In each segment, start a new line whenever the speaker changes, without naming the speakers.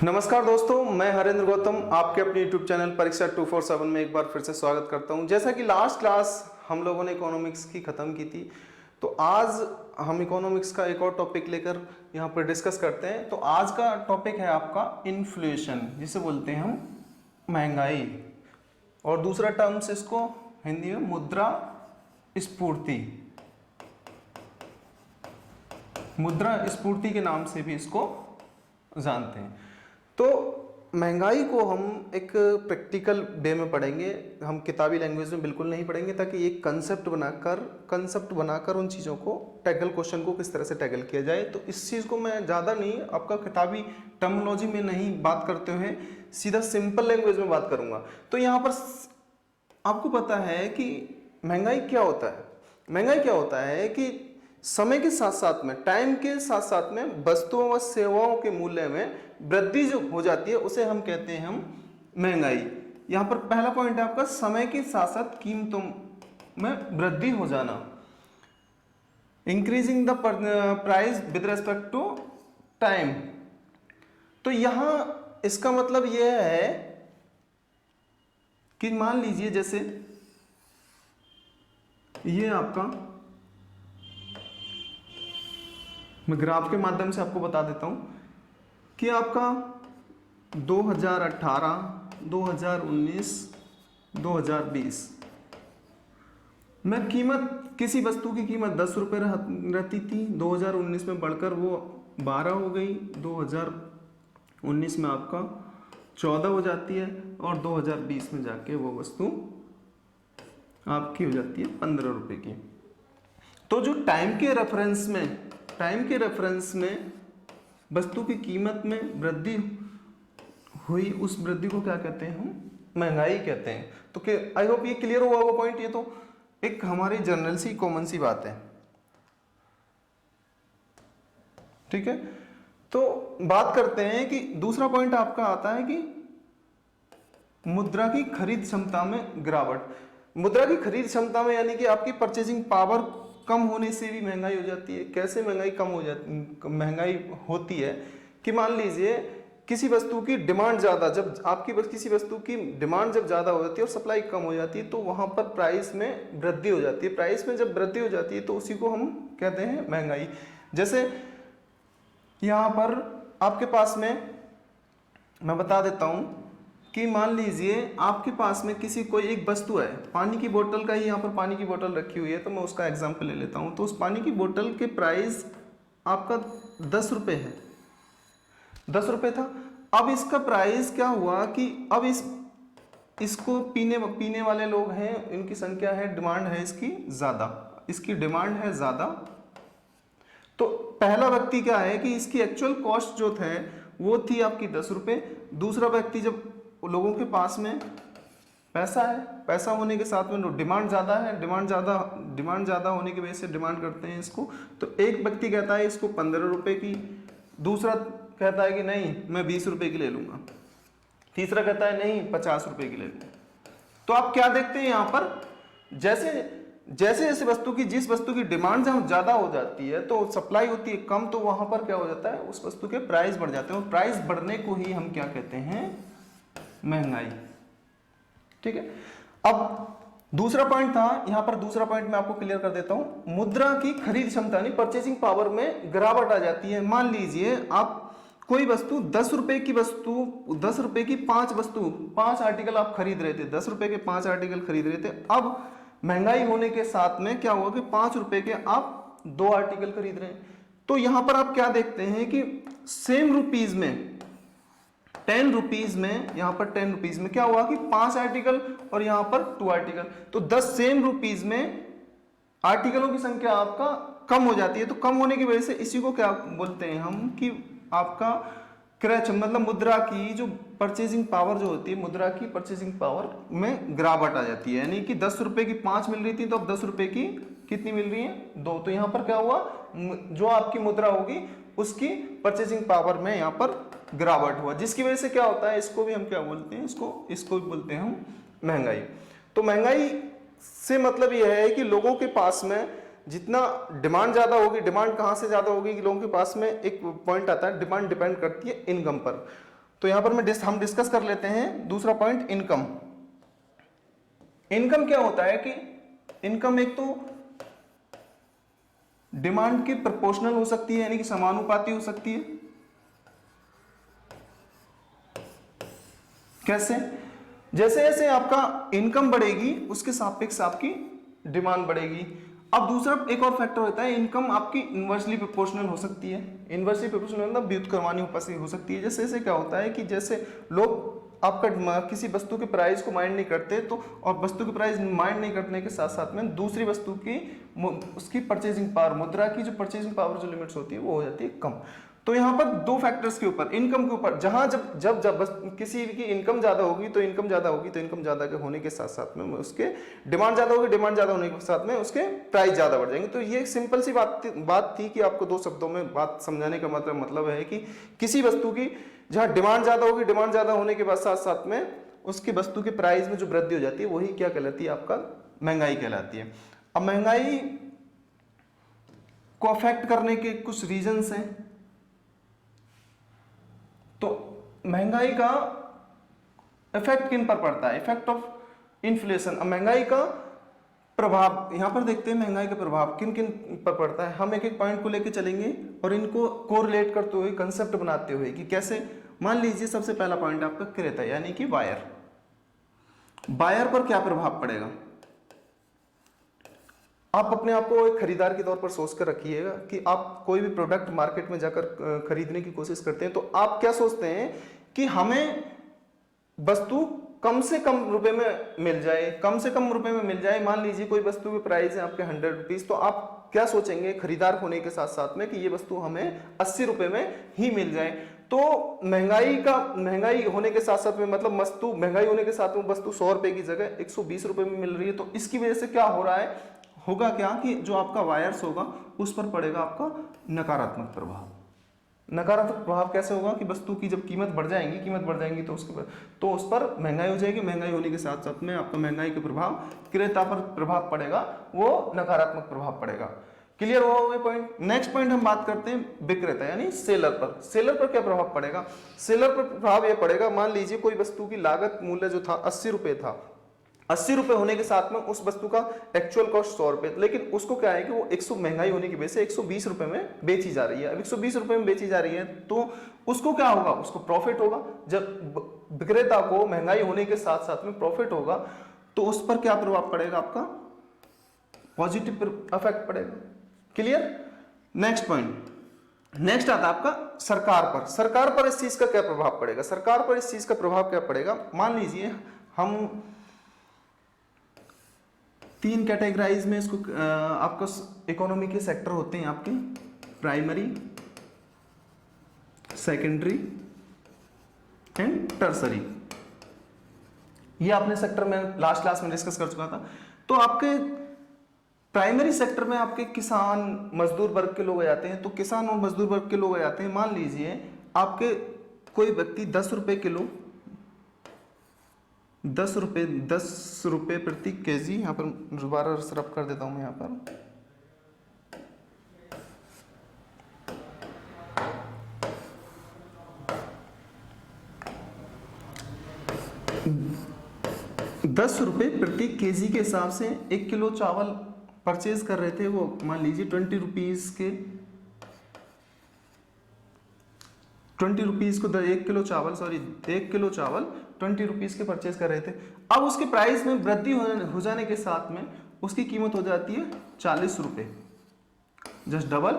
नमस्कार दोस्तों, मैं हरेंद्र गौतम आपके अपने YouTube चैनल परीक्षा 247 में एक बार फिर से स्वागत करता हूं। जैसा कि लास्ट क्लास हम लोगों ने इकोनॉमिक्स की ख़त्म की थी, तो आज हम इकोनॉमिक्स का एक और टॉपिक लेकर यहां पर डिस्कस करते हैं। तो आज का टॉपिक है आपका इन्फ्लेशन, जिसे बोलते हैं हम महंगाई, और दूसरा टर्म्स इसको हिंदी में मुद्रा स्फूर्ति, मुद्रा स्फूर्ति के नाम से भी इसको जानते हैं। तो महंगाई को हम एक प्रैक्टिकल वे में पढ़ेंगे, हम किताबी लैंग्वेज में बिल्कुल नहीं पढ़ेंगे, ताकि एक कंसेप्ट बनाकर उन चीज़ों को टैकल, क्वेश्चन को किस तरह से टैकल किया जाए। तो इस चीज़ को मैं ज़्यादा नहीं आपका किताबी टर्मिनोलॉजी में नहीं बात करते हुए सीधा सिंपल लैंग्वेज में बात करूँगा। तो यहाँ पर आपको पता है कि महंगाई क्या होता है। महंगाई क्या होता है कि समय के साथ साथ में, टाइम के साथ साथ में वस्तुओं व सेवाओं के मूल्य में वृद्धि जो हो जाती है उसे हम कहते हैं हम महंगाई। यहां पर पहला पॉइंट है आपका समय के साथ साथ कीमतों में वृद्धि हो जाना, increasing the price with respect to time. तो यहां इसका मतलब यह है कि मान लीजिए जैसे ये आपका, मैं ग्राफ के माध्यम से आपको बता देता हूं कि आपका 2018, 2019, 2020 में कीमत, किसी वस्तु की कीमत 10 रुपये रहती थी, 2019 में बढ़कर वो 12 हो गई, 2019 में आपका 14 हो जाती है, और 2020 में जाके वो वस्तु आपकी हो जाती है 15 रुपये की। तो जो टाइम के रेफरेंस में वस्तु की कीमत में वृद्धि हुई, उस वृद्धि को क्या कहते हैं हम? महंगाई कहते हैं। तो आई होप ये क्लियर हुआ वो पॉइंट। ये तो एक हमारी जनरल सी कॉमन सी बात है, ठीक है। तो बात करते हैं कि दूसरा पॉइंट आपका आता है कि मुद्रा की खरीद क्षमता में गिरावट। मुद्रा की खरीद क्षमता में यानी कि आपकी परचेजिंग पावर कम होने से भी महंगाई हो जाती है। कैसे महंगाई कम हो जाती, महंगाई होती है कि मान लीजिए किसी वस्तु की डिमांड ज़्यादा, जब आपकी किसी वस्तु की डिमांड जब ज़्यादा हो जाती है और सप्लाई कम हो जाती है, तो वहाँ पर प्राइस में वृद्धि हो जाती है। प्राइस में जब वृद्धि हो जाती है तो उसी को हम कहते हैं महंगाई। जैसे यहाँ पर आपके पास में मैं बता देता हूँ कि मान लीजिए आपके पास में किसी कोई एक वस्तु है, पानी की बोतल का ही, यहाँ पर पानी की बोतल रखी हुई है, तो मैं उसका एग्जांपल ले लेता हूँ। तो उस पानी की बोतल के प्राइस आपका 10 रुपये है, 10 रुपये था। अब इसका प्राइस क्या हुआ कि अब इसको पीने वाले लोग हैं, इनकी संख्या है, डिमांड है इसकी ज़्यादा, इसकी डिमांड है ज़्यादा। तो पहला व्यक्ति क्या है कि इसकी एक्चुअल कॉस्ट जो थे वो थी आपकी 10 रुपये। दूसरा व्यक्ति, जब लोगों के पास में पैसा है, पैसा होने के साथ में डिमांड ज़्यादा है, डिमांड ज़्यादा होने की वजह से डिमांड करते हैं इसको। तो एक व्यक्ति कहता है इसको 15 रुपये की, दूसरा कहता है कि नहीं मैं 20 रुपये की ले लूँगा, तीसरा कहता है नहीं 50 रुपये की ले लूँगा। तो आप क्या देखते हैं यहाँ पर, जैसे वस्तु की, जिस वस्तु की डिमांड जब ज़्यादा हो जाती है तो सप्लाई होती है कम, तो वहाँ पर क्या हो जाता है, उस वस्तु के प्राइस बढ़ जाते हैं, और प्राइस बढ़ने को ही हम क्या कहते हैं? महंगाई, ठीक है। अब दूसरा पॉइंट था, यहां पर दूसरा पॉइंट मैं आपको क्लियर कर देता हूं। मुद्रा की खरीद क्षमता यानी परचेसिंग पावर में गिरावट आ जाती है। मान लीजिए आप कोई वस्तु 10 रुपए की वस्तु, 10 रुपए की 5 आर्टिकल आप खरीद रहे थे, 10 रुपए के 5 आर्टिकल खरीद रहे थे। अब महंगाई होने के साथ में क्या हुआ कि 5 रुपए के आप 2 आर्टिकल खरीद रहे हैं। तो यहां पर आप क्या देखते हैं कि सेम रुपीज में, 10 रुपीज में, यहां पर 10 रुपीज में क्या हुआ कि 5 आर्टिकल और यहां पर 2 आर्टिकल, तो 10 सेम रुपीज में आर्टिकलों की संख्या आपका कम हो जाती है। तो कम होने की वजह से इसी को क्या बोलते हैं हम कि आपका क्रय, मतलब मुद्रा की जो परचेजिंग पावर जो होती है, मुद्रा की परचेजिंग पावर में गिरावट आ जाती है। यानी कि 10 रुपए की 5 मिल रही थी, तो अब 10 रुपए की कितनी मिल रही है? 2। तो यहां पर क्या हुआ, जो आपकी मुद्रा होगी उसकी परचेजिंग पावर में यहां पर गिरावट हुआ, जिसकी वजह से क्या होता है, इसको भी हम क्या बोलते हैं, इसको भी बोलते हैं हम महंगाई। तो महंगाई से मतलब यह है कि लोगों के पास में जितना डिमांड ज़्यादा होगी, डिमांड कहाँ से ज़्यादा होगी कि लोगों के पास में एक पॉइंट आता है, डिमांड डिपेंड करती है इनकम पर। तो यहां पर हम डिस्कस कर लेते हैं दूसरा पॉइंट, इनकम। इनकम क्या होता है कि इनकम एक तो डिमांड के प्रोपोर्शनल हो सकती है, यानी कि समानुपाती हो सकती है। कैसे? जैसे जैसे आपका इनकम बढ़ेगी उसके सापेक्ष आपकी डिमांड बढ़ेगी। अब दूसरा एक और फैक्टर होता है, इनकम आपकी इनवर्सली प्रोपोर्शनल हो सकती है। इनवर्सली प्रोपोर्शनल मतलब व्युत्क्रमानुपाती हो सकती है। जैसे जैसे क्या होता है कि जैसे लोग आपका किसी वस्तु के प्राइस को माइंड नहीं करते, तो और वस्तु के प्राइस माइंड नहीं करने के साथ साथ में दूसरी वस्तु की उसकी परचेजिंग पावर, मुद्रा की जो परचेजिंग पावर जो लिमिट्स होती है वो हो जाती है कम। तो यहाँ पर दो फैक्टर्स के ऊपर, इनकम के ऊपर, जहां जब जब जब किसी की इनकम ज्यादा होगी तो इनकम ज्यादा होगी, तो इनकम ज्यादा होने के साथ साथ में उसके डिमांड ज्यादा होगी, डिमांड ज्यादा होने के साथ में उसके प्राइस ज्यादा बढ़ जाएंगे। तो ये एक सिंपल सी बात थी कि आपको दो शब्दों में बात समझाने का मतलब है कि किसी वस्तु की जहां डिमांड ज्यादा होगी, डिमांड ज्यादा होने के बाद साथ साथ में उसकी वस्तु के प्राइस में जो वृद्धि हो जाती है वही क्या कहलाती है, आपका महंगाई कहलाती है। अब महंगाई को अफेक्ट करने के कुछ रीजंस हैं। तो महंगाई का इफेक्ट किन पर पड़ता है? Effect of inflation. अब महंगाई का प्रभाव यहां पर देखते हैं, महंगाई का प्रभाव किन किन पर पड़ता है। हम एक एक पॉइंट को लेकर चलेंगे और इनको कोरिलेट करते हुए, कंसेप्ट बनाते हुए कि कैसे। मान लीजिए सबसे पहला पॉइंट आपका क्रेता यानी कि बायर। बायर पर क्या प्रभाव पड़ेगा? आप अपने आप को एक खरीदार के तौर पर सोच कर रखिएगा कि आप कोई भी प्रोडक्ट मार्केट में जाकर खरीदने की कोशिश करते हैं, तो आप क्या सोचते हैं कि हमें वस्तु कम से कम रुपए में मिल जाए, कम से कम रुपए में मिल जाए। मान लीजिए कोई वस्तु की प्राइस है आपके 100 रुपीज, तो आप क्या सोचेंगे खरीदार होने के साथ साथ में कि ये वस्तु हमें 80 रुपए में ही मिल जाए। तो महंगाई होने के साथ साथ में मतलब वस्तु महंगाई होने के साथ में वस्तु 100 रुपए की जगह 120 रुपए में मिल रही है। तो इसकी वजह से क्या हो रहा है, होगा क्या कि जो आपका वायर्स होगा उस पर पड़ेगा आपका नकारात्मक प्रभाव। नकारात्मक प्रभाव कैसे होगा कि वस्तु की जब कीमत बढ़ जाएंगी तो उस पर महंगाई हो जाएगी। महंगाई होने के साथ साथ में आपका महंगाई का प्रभाव क्रेता पर प्रभाव पड़ेगा, वो नकारात्मक प्रभाव पड़ेगा। क्लियर हुआ ये पॉइंट? नेक्स्ट पॉइंट हम बात करते हैं विक्रेता यानी सेलर पर। सेलर पर क्या प्रभाव पड़ेगा? सेलर पर प्रभाव यह पड़ेगा, मान लीजिए कोई वस्तु की लागत मूल्य जो था 80 रुपए था, 80 रुपए होने के साथ में उस वस्तु का एक्चुअल कॉस्ट 100 रुपए, लेकिन उसको क्या है कि वो 100 महंगाई होने की वजह से 120 रुपए में बेची जा रही है। अब 120 रुपए में बेची जा रही है तो उसको क्या होगा, उसको प्रॉफिट होगा। जब विक्रेता को महंगाई होने के साथ साथ में प्रॉफिट होगा तो उस पर क्या प्रभाव पड़ेगा, आपका पॉजिटिव इफेक्ट पड़ेगा। क्लियर? नेक्स्ट पॉइंट, नेक्स्ट आता है आपका सरकार पर। सरकार पर इस चीज का क्या प्रभाव पड़ेगा? सरकार पर इस चीज का प्रभाव क्या पड़ेगा? मान लीजिए हम 3 कैटेगराइज में इसको आपको इकोनॉमी के सेक्टर होते हैं आपके, प्राइमरी, सेकेंडरी एंड टर्सरी। ये आपने सेक्टर में लास्ट क्लास में डिस्कस कर चुका था। तो आपके प्राइमरी सेक्टर में आपके किसान मजदूर वर्ग के लोग आ जाते हैं। तो किसान और मजदूर वर्ग के लोग आ जाते हैं। मान लीजिए आपके कोई व्यक्ति 10 रुपए किलो, 10 रुपए प्रति केजी, यहाँ पर दोबारा सरफ कर देता हूं मैं यहाँ पर, ₹10 प्रति केजी के हिसाब से 1 किलो चावल परचेज कर रहे थे। वो मान लीजिए 20 रुपीज के, 20 रुपीज को 1 किलो चावल 1 किलो चावल 20 रुपीज के परचेज कर रहे थे। अब उसके प्राइस में वृद्धि हो जाने के साथ में उसकी कीमत हो जाती है 40 रुपए, जस्ट डबल।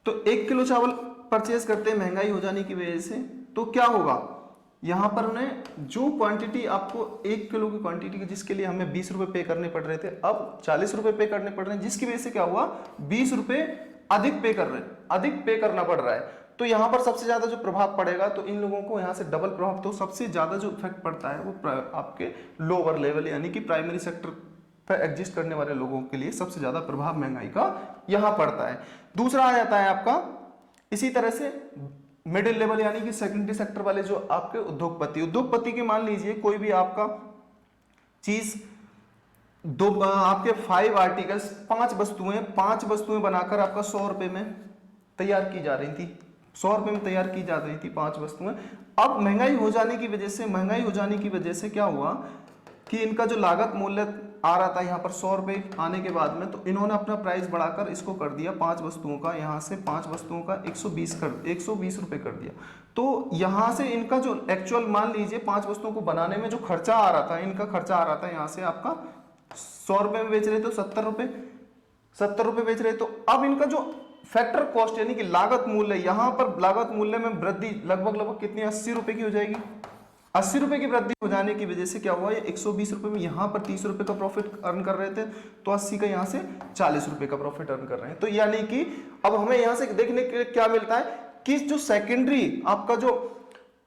तो 1 किलो चावल परचेज करते हैं महंगाई हो जाने की वजह से, तो क्या होगा, यहां पर उन्हें जो क्वांटिटी आपको 1 किलो की क्वांटिटी की जिसके लिए हमें 20 रुपए पे करने पड़ रहे थे, अब 40 रुपए पे करने पड़ रहे हैं, जिसकी वजह से क्या हुआ, 20 रुपए अधिक पे करना पड़ रहा है। तो यहां पर सबसे ज्यादा जो प्रभाव पड़ेगा, तो इन लोगों को यहां से डबल प्रभाव, तो सबसे ज्यादा जो इफेक्ट पड़ता है वो आपके लोअर लेवल यानी कि प्राइमरी सेक्टर पर एग्जिस्ट करने वाले लोगों के लिए सबसे ज्यादा प्रभाव महंगाई का यहां पड़ता है। दूसरा आ जाता है आपका इसी तरह से मिडिल लेवल यानी कि सेकेंडरी सेक्टर वाले जो आपके उद्योगपति के, मान लीजिए कोई भी आपका चीज आपके 5 आर्टिकल्स 5 वस्तुएं बनाकर आपका 100 रुपए में तैयार की जा रही थी। 100 रुपये में तैयार की जा रही थी 5 वस्तुएं। अब महंगाई हो जाने की वजह से क्या हुआ कि इनका जो लागत मूल्य आ रहा था यहाँ पर 100 रुपये आने के बाद में, तो इन्होंने अपना प्राइस बढ़ाकर इसको कर दिया 5 वस्तुओं का, यहाँ से 5 वस्तुओं का 120 रुपये कर दिया। तो यहाँ से इनका जो एक्चुअल, मान लीजिए 5 वस्तुओं को बनाने में जो खर्चा आ रहा था, इनका खर्चा आ रहा था यहाँ से आपका 100 रुपये में बेच रहे तो 70 रुपये बेच रहे। तो अब इनका जो फैक्टर कॉस्ट यानी कि लागत मूल्य, यहाँ पर लागत मूल्य में वृद्धि लगभग कितनी, 80 रुपये की हो जाएगी। 80 रुपये की वृद्धि हो जाने की वजह से क्या हुआ, ये 120 रुपये में यहाँ पर 30 रुपये का प्रॉफिट अर्न कर रहे थे, तो 80 का यहाँ से 40 रुपये का प्रॉफिट अर्न कर रहे हैं। तो यानी कि अब हमें यहाँ से देखने के लिए क्या मिलता है कि जो सेकेंडरी आपका जो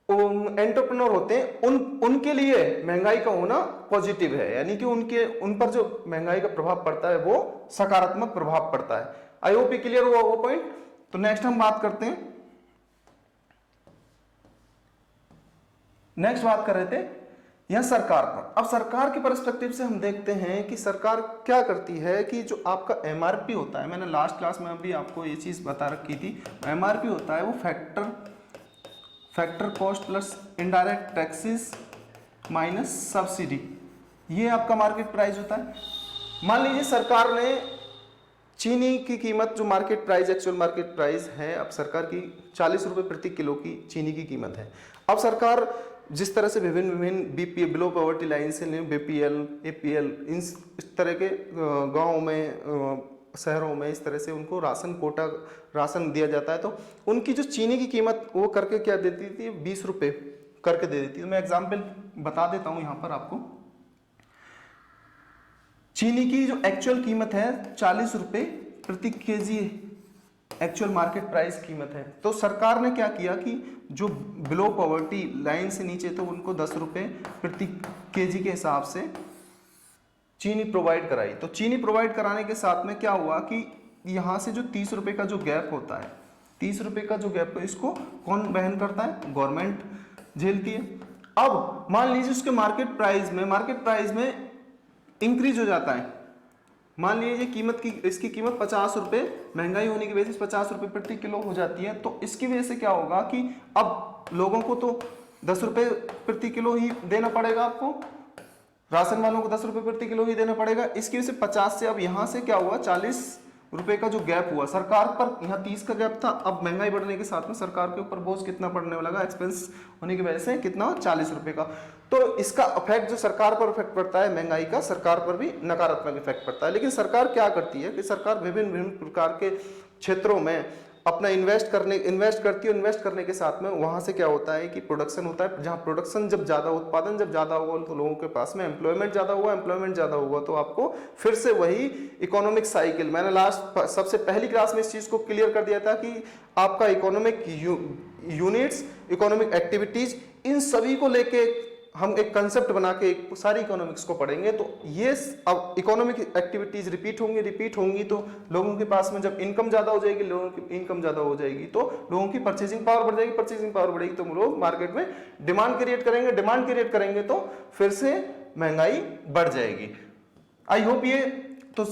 एंटरप्रेन्योर होते हैं उनके लिए महंगाई का होना पॉजिटिव है, यानी कि उन पर जो महंगाई का प्रभाव पड़ता है वो सकारात्मक प्रभाव पड़ता है। आई होप क्लियर हुआ वो पॉइंट। तो नेक्स्ट हम बात करते हैं, नेक्स्ट बात कर रहे थे यह सरकार पर। अब सरकार के पर्सपेक्टिव से हम देखते हैं कि सरकार क्या करती है कि जो आपका एमआरपी होता है, मैंने लास्ट क्लास में भी आपको ये चीज बता रखी थी, एमआरपी होता है वो factor cost plus indirect taxes minus subsidy, ये आपका मार्केट प्राइस होता है। मान लीजिए सरकार ने चीनी की कीमत, जो market price actual market price है अब सरकार की 40 रुपये प्रति किलो की चीनी की कीमत है। अब सरकार जिस तरह से विभिन्न बीपीएल, बिलो पॉवर्टी लाइन से बीपीएल, एपीएल, इस तरह के गाँव में, शहरों में इस तरह से उनको राशन दिया जाता है, तो उनकी जो चीनी की कीमत वो करके क्या देती थी, 20 रुपये करके दे देती है। मैं एग्जाम्पल बता देता हूँ यहाँ पर आपको। चीनी की जो एक्चुअल कीमत है 40 रुपये प्रति केजी एक्चुअल मार्केट प्राइस कीमत है। तो सरकार ने क्या किया कि जो बिलो पॉवर्टी लाइन से नीचे तो उनको 10 रुपये प्रति केजी के हिसाब से चीनी प्रोवाइड कराई। तो चीनी प्रोवाइड कराने के साथ में क्या हुआ कि यहाँ से जो 30 रुपये का जो गैप होता है, 30 रुपये का जो गैप है, इसको कौन वहन करता है, गवर्नमेंट झेलती है। अब मान लीजिए उसके मार्केट प्राइस में इंक्रीज हो जाता है, मान लीजिए इसकी कीमत 50 रुपये, महंगाई होने की वजह से 50 रुपये प्रति किलो हो जाती है। तो इसकी वजह से क्या होगा कि अब लोगों को तो 10 रुपये प्रति किलो ही देना पड़ेगा, आपको राशन वालों को 10 रुपये प्रति किलो ही देना पड़ेगा। इसकी वजह से 50 से अब यहाँ से क्या हुआ, 40 रुपये का जो गैप हुआ सरकार पर, यहाँ 30 का गैप था, अब महंगाई बढ़ने के साथ में सरकार के ऊपर बोझ कितना पड़ने लगा, एक्सपेंस होने की वजह से कितना, 40 रुपये का। तो इसका इफेक्ट जो सरकार पर इफेक्ट पड़ता है महंगाई का, सरकार पर भी नकारात्मक इफेक्ट पड़ता है। लेकिन सरकार क्या करती है कि सरकार विभिन्न प्रकार के क्षेत्रों में अपना इन्वेस्ट करती है। इन्वेस्ट करने के साथ में वहां से क्या होता है कि प्रोडक्शन होता है, जहां प्रोडक्शन जब ज्यादा, उत्पादन जब ज्यादा होगा तो लोगों के पास में एम्प्लॉयमेंट ज्यादा हुआ तो आपको फिर से वही इकोनॉमिक साइकिल, मैंने लास्ट सबसे पहली क्लास में इस चीज को क्लियर कर दिया था कि आपका इकोनॉमिक यूनिट्स, इकोनॉमिक एक्टिविटीज, इन सभी को लेके हम एक कंसेप्ट बना के सारी इकोनॉमिक्स को पढ़ेंगे। तो ये अब इकोनॉमिक एक्टिविटीज रिपीट होंगी तो लोगों के पास में जब इनकम ज्यादा हो जाएगी, लोगों की इनकम ज्यादा हो जाएगी तो लोगों की परचेजिंग पावर बढ़ेगी, तो लोग मार्केट में डिमांड क्रिएट करेंगे तो फिर से महंगाई बढ़ जाएगी। आई होप ये तो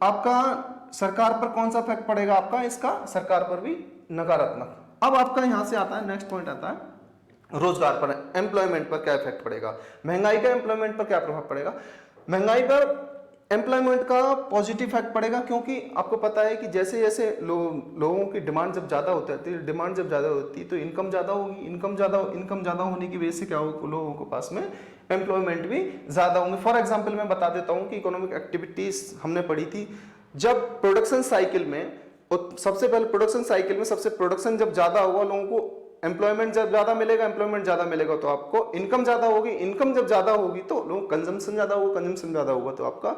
आपका सरकार पर कौन सा इफेक्ट पड़ेगा, आपका इसका सरकार पर भी नकारात्मक। अब आपका यहां से आता है नेक्स्ट पॉइंट आता है रोजगार पर, एम्प्लॉयमेंट पर क्या इफेक्ट पड़ेगा, महंगाई का एम्प्लॉयमेंट पर क्या प्रभाव पड़ेगा। महंगाई पर एम्प्लॉयमेंट का पॉजिटिव इफेक्ट पड़ेगा, क्योंकि आपको पता है कि जैसे जैसे लोगों की डिमांड जब ज्यादा होती है तो इनकम ज्यादा होगी, इनकम ज्यादा होने की वजह से क्या होगा, लोगों के पास में एम्प्लॉयमेंट भी ज्यादा होंगे। फॉर एग्जाम्पल मैं बता देता हूँ कि इकोनॉमिक एक्टिविटीज हमने पढ़ी थी, जब प्रोडक्शन साइकिल में सबसे प्रोडक्शन जब ज्यादा होगा, लोगों को एम्प्लॉयमेंट जब ज्यादा मिलेगा तो आपको इनकम ज्यादा होगी, इनकम जब ज्यादा होगी तो लोग कंजम्पशन ज्यादा होगा तो आपका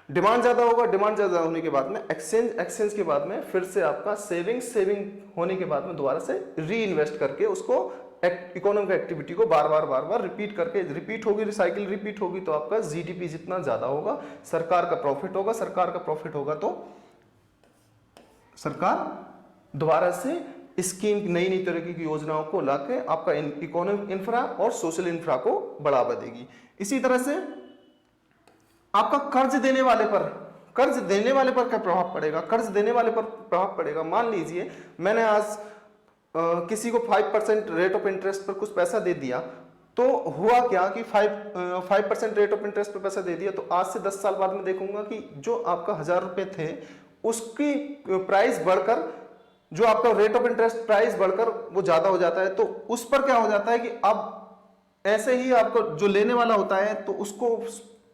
डिमांड ज्यादा होगा, डिमांड ज्यादा होने के बाद में एक्सचेंज के बाद में फिर से आपका सेविंग होने के बाद में दोबारा से री इन्वेस्ट करके उसको इकोनॉमिक एक्टिविटी को बार बार रिपीट होगी तो आपका जीडीपी जितना ज्यादा होगा सरकार का प्रॉफिट होगा तो सरकार दोबारा से स्कीम, नई तरीके की योजनाओं को लाके आपका इकोनॉमिक इंफ्रा और सोशल इंफ्रा को बढ़ावा देगी। इसी तरह से आपका कर्ज देने वाले पर क्या प्रभाव पड़ेगा, मान लीजिए मैंने आज किसी को 5% रेट ऑफ इंटरेस्ट पर कुछ पैसा दे दिया, तो हुआ क्या कि 5% रेट ऑफ इंटरेस्ट पर पैसा दे दिया, तो आज से 10 साल बाद में देखूंगा कि जो आपका 1000 रुपए थे उसकी प्राइस बढ़कर, जो आपका रेट ऑफ इंटरेस्ट प्राइस बढ़कर वो ज्यादा हो जाता है, तो उस पर क्या हो जाता है कि अब ऐसे ही आपको जो लेने वाला होता है तो उसको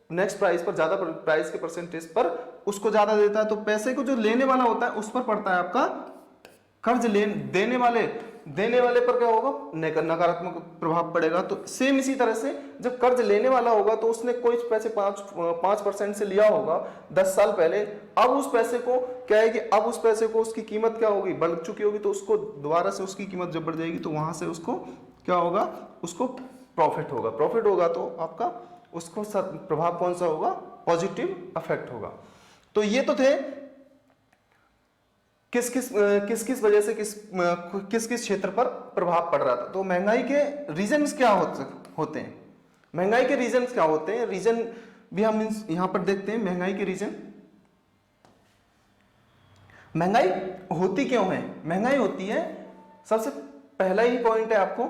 नेक्स्ट प्राइस पर ज्यादा, प्राइस के परसेंटेज पर उसको ज्यादा देता है, तो पैसे को जो लेने वाला होता है उस पर पड़ता है आपका कर्ज देने वाले पर क्या होगा, नकारात्मक प्रभाव पड़ेगा। तो सेम इसी तरह से जब कर्ज लेने वाला होगा तो उसने कोई पैसे 5% से लिया होगा 10 साल पहले, अब उस पैसे को क्या है कि अब उस पैसे को उसकी कीमत क्या होगी, बढ़ चुकी होगी, तो उसको दोबारा से उसकी कीमत जब बढ़ जाएगी तो वहां से उसको क्या होगा, उसको प्रॉफिट होगा। प्रॉफिट होगा तो आपका उसको प्रभाव कौन सा होगा, पॉजिटिव इफेक्ट होगा। तो ये तो थे किस किस वजह से किस क्षेत्र पर प्रभाव पड़ रहा था। तो महंगाई के रीजंस क्या होते हैं, महंगाई के रीजंस क्या होते हैं, रीजन भी हम यहां पर देखते हैं। महंगाई के रीजन, महंगाई होती क्यों है, महंगाई होती है, सबसे पहला ही पॉइंट है आपको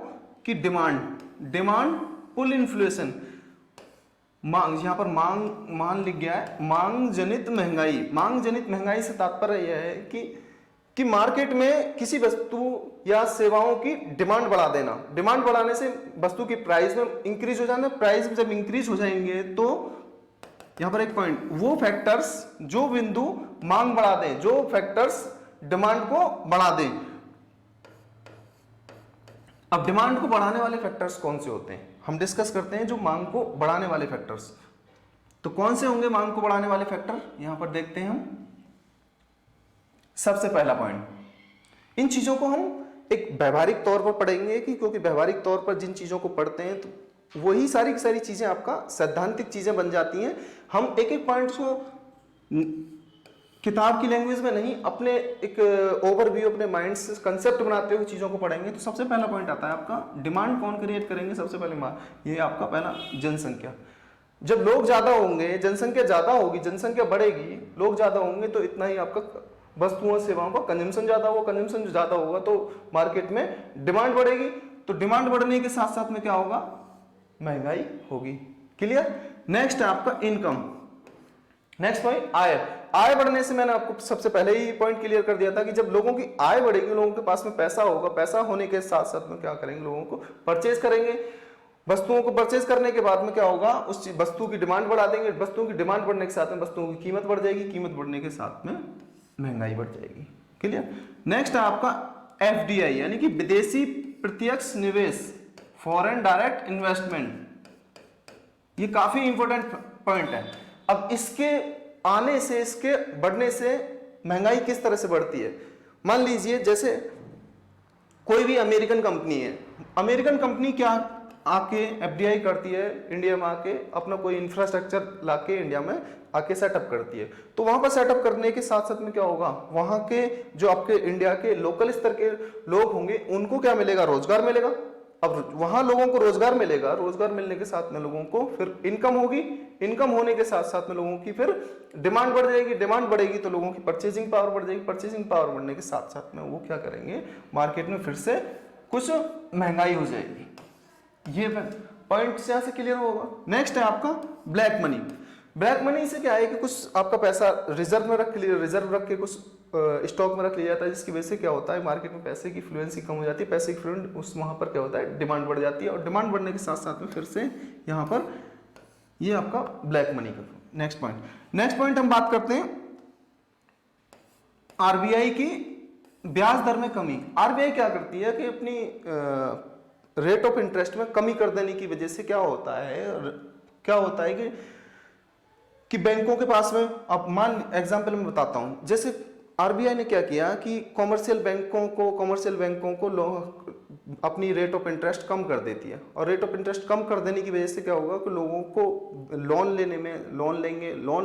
कि डिमांड पुल इन्फ्लेशन, मांग, यहां पर मान लिख गया है, मांग जनित महंगाई से तात्पर्य यह है कि मार्केट में किसी वस्तु या सेवाओं की डिमांड बढ़ा देना। डिमांड बढ़ाने से वस्तु की प्राइस में इंक्रीज हो जाना, प्राइस में जब इंक्रीज हो जाएंगे तो यहां पर एक पॉइंट, वो फैक्टर्स जो बिंदु मांग बढ़ा दें, जो फैक्टर्स डिमांड को बढ़ा दें। अब डिमांड को बढ़ाने वाले फैक्टर्स कौन से होते हैं, हम डिस्कस करते हैं जो मांग को बढ़ाने वाले फैक्टर्स। तो कौन से होंगे मांग को बढ़ाने वाले फैक्टर, यहां पर देखते हैं हम। सबसे पहला पॉइंट, इन चीजों को हम एक व्यवहारिक तौर पर पढ़ेंगे कि क्योंकि व्यवहारिक तौर पर जिन चीजों को पढ़ते हैं तो वही सारी की सारी चीजें आपका सैद्धांतिक चीजें बन जाती हैं। हम एक एक पॉइंट को किताब की लैंग्वेज में नहीं, अपने एक ओवरव्यू, अपने माइंड से कंसेप्ट बनाते हुए चीजों को पढ़ेंगे। तो सबसे पहला पॉइंट आता है आपका डिमांड कौन क्रिएट करेंगे, सबसे पहले ये आपका पहला जनसंख्या। जब लोग ज्यादा होंगे, जनसंख्या ज्यादा होगी, जनसंख्या बढ़ेगी, लोग ज्यादा होंगे तो इतना ही आपका वस्तुओं सेवाओं का कंजम्पशन ज्यादा होगा, कंजम्पशन ज्यादा होगा तो मार्केट में डिमांड बढ़ेगी, तो डिमांड बढ़ने के साथ साथ में क्या होगा, महंगाई होगी। क्लियर। नेक्स्ट है आपका इनकम, नेक्स्ट पॉइंट आय बढ़ने से मैंने आपको सबसे पहले ही पॉइंट क्लियर कर दिया था कि जब लोगों की आय बढ़ेगी, लोगों के पास में पैसा होगा, पैसा होने के साथ साथ में क्या करेंगे, लोगों को परचेज करेंगे, वस्तुओं को परचेज करने के बाद में क्या होगा, उस वस्तु की डिमांड बढ़ा देंगे, वस्तुओं की डिमांड बढ़ने के साथ में वस्तुओं की कीमत बढ़ जाएगी, कीमत बढ़ने के साथ में महंगाई बढ़ जाएगी। क्लियर। नेक्स्ट है आपका एफडीआई यानी कि विदेशी प्रत्यक्ष निवेश, फॉरेन डायरेक्ट इन्वेस्टमेंट। ये काफी इंपॉर्टेंट पॉइंट है। अब इसके आने से, इसके बढ़ने से महंगाई किस तरह से बढ़ती है, मान लीजिए जैसे कोई भी अमेरिकन कंपनी है, अमेरिकन कंपनी क्या आके एफडीआई करती है, इंडिया में आके अपना कोई इंफ्रास्ट्रक्चर लाके इंडिया में आके सेटअप करती है, तो वहां पर सेटअप करने के साथ साथ में क्या होगा, वहां के जो आपके इंडिया के लोकल स्तर के लोग होंगे उनको क्या मिलेगा, रोजगार मिलेगा। अब वहां लोगों को रोजगार मिलेगा, रोजगार मिलने के साथ में लोगों को फिर इनकम होगी, इनकम होने के साथ साथ में लोगों की फिर डिमांड बढ़ जाएगी, डिमांड बढ़ेगी तो लोगों की परचेजिंग पावर बढ़ जाएगी, परचेजिंग पावर बढ़ने के साथ साथ में वो क्या करेंगे, मार्केट में फिर से कुछ महंगाई हो जाएगी। ये पॉइंट यहां से क्लियर होगा। नेक्स्ट है आपका ब्लैक मनी। ब्लैक मनी से क्या है कि कुछ आपका पैसा रिजर्व रख के कुछ स्टॉक में रख लिया जाता है, जिसकी वजह से क्या होता है, मार्केट में पैसे की फ्लुएंसी कम हो जाती है, पैसे की फ्लुएंस उस वहां पर क्या होता है, डिमांड बढ़ जाती है, और डिमांड बढ़ने के साथ साथ में फिर से यहाँ पर ये आपका ब्लैक मनी का नेक्स्ट पॉइंट हम बात करते हैं आरबीआई की ब्याज दर में कमी। आरबीआई क्या करती है कि अपनी रेट ऑफ इंटरेस्ट में कमी कर देने की वजह से क्या होता है कि बैंकों के पास में, अब मान एग्जांपल मैं बताता हूं, जैसे आरबीआई ने क्या किया कि कमर्शियल बैंकों को अपनी रेट ऑफ इंटरेस्ट कम कर देती है, और रेट ऑफ इंटरेस्ट कम कर देने की वजह से क्या होगा कि लोगों को लोन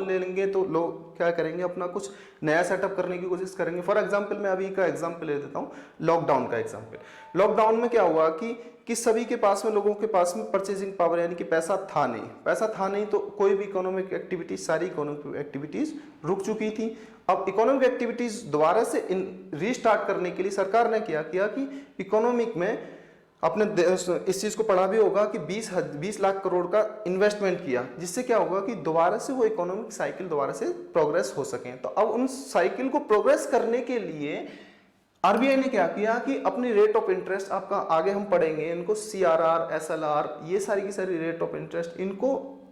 लेंगे तो लोग क्या करेंगे, अपना कुछ नया सेटअप करने की कोशिश करेंगे। फॉर एग्जांपल मैं अभी का एग्जांपल ले देता हूँ, लॉकडाउन का एग्जांपल। लॉकडाउन में क्या हुआ कि सभी के पास में, लोगों के पास में परचेजिंग पावर यानी कि पैसा था नहीं, तो कोई भी इकोनॉमिक एक्टिविटीज, सारी इकोनॉमिक एक्टिविटीज रुक चुकी थी। अब इकोनॉमिक एक्टिविटीज दोबारा से रीस्टार्ट करने के लिए सरकार ने क्या किया कि इकोनॉमिक में आपने इस चीज को पढ़ा भी होगा कि 20 लाख करोड़ का इन्वेस्टमेंट किया, जिससे क्या होगा कि दोबारा से वो इकोनॉमिक साइकिल दोबारा से प्रोग्रेस हो सके। तो अब उन साइकिल को प्रोग्रेस करने के लिए आरबीआई ने क्या किया कि अपनी रेट ऑफ इंटरेस्ट, आपका आगे हम पढ़ेंगे इनको, सीआरआर, एसएलआर, ये सारी की सारी रेट ऑफ इंटरेस्ट,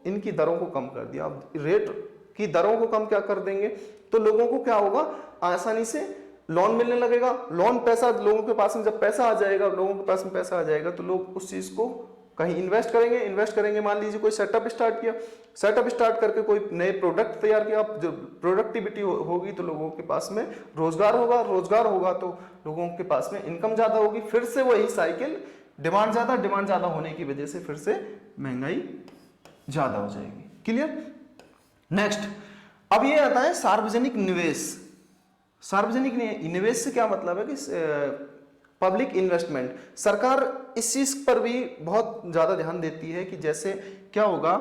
इनकी दरों को कम कर दिया। अब रेट की दरों को कम क्या कर देंगे तो लोगों को क्या होगा, आसानी से लोन मिलने लगेगा। लोन पैसा लोगों के पास में जब पैसा आ जाएगा, लोगों के पास में पैसा आ जाएगा तो लोग उस चीज को कहीं इन्वेस्ट करेंगे। मान लीजिए कोई सेटअप स्टार्ट किया, सेटअप स्टार्ट करके कोई नए प्रोडक्ट तैयार किया, जो प्रोडक्टिविटी होगी तो लोगों के पास में रोजगार होगा तो लोगों के पास में इनकम ज्यादा होगी। फिर से वही साइकिल, डिमांड ज्यादा होने की वजह से फिर से महंगाई ज्यादा हो जाएगी। क्लियर? नेक्स्ट, अब ये आता है सार्वजनिक निवेश। सार्वजनिक निवेश से क्या मतलब है कि पब्लिक इन्वेस्टमेंट। सरकार इस चीज पर भी बहुत ज्यादा ध्यान देती है कि जैसे क्या होगा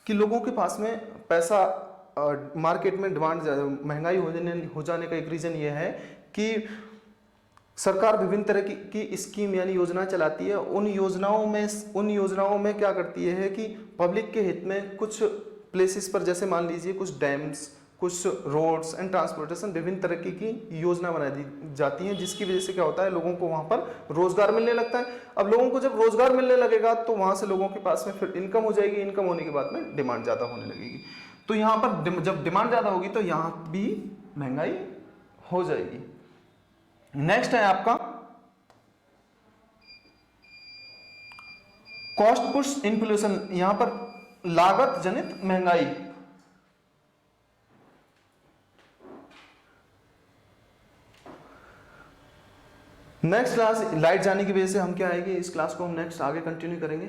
कि लोगों के पास में पैसा, मार्केट में डिमांड, महंगाई हो जाने का एक रीजन ये है कि सरकार विभिन्न तरह की स्कीम यानी योजना चलाती है। उन योजनाओं में क्या करती है कि पब्लिक के हित में कुछ प्लेसेस पर, जैसे मान लीजिए कुछ डैम्स, कुछ रोड्स एंड ट्रांसपोर्टेशन, विभिन्न तरह की योजना बनाई दी जाती है, जिसकी वजह से क्या होता है लोगों को वहां पर रोजगार मिलने लगता है। अब लोगों को जब रोजगार मिलने लगेगा तो वहां से लोगों के पास में फिर इनकम हो जाएगी। इनकम होने के बाद में डिमांड ज्यादा होने लगेगी। तो यहाँ पर जब डिमांड ज्यादा होगी तो यहाँ भी महंगाई हो जाएगी। नेक्स्ट है आपका कॉस्ट पुश इन्फ्लेशन, यहां पर लागत जनित महंगाई। नेक्स्ट क्लास, लाइट जाने की वजह से हम क्या आएगी, इस क्लास को हम नेक्स्ट आगे कंटिन्यू करेंगे।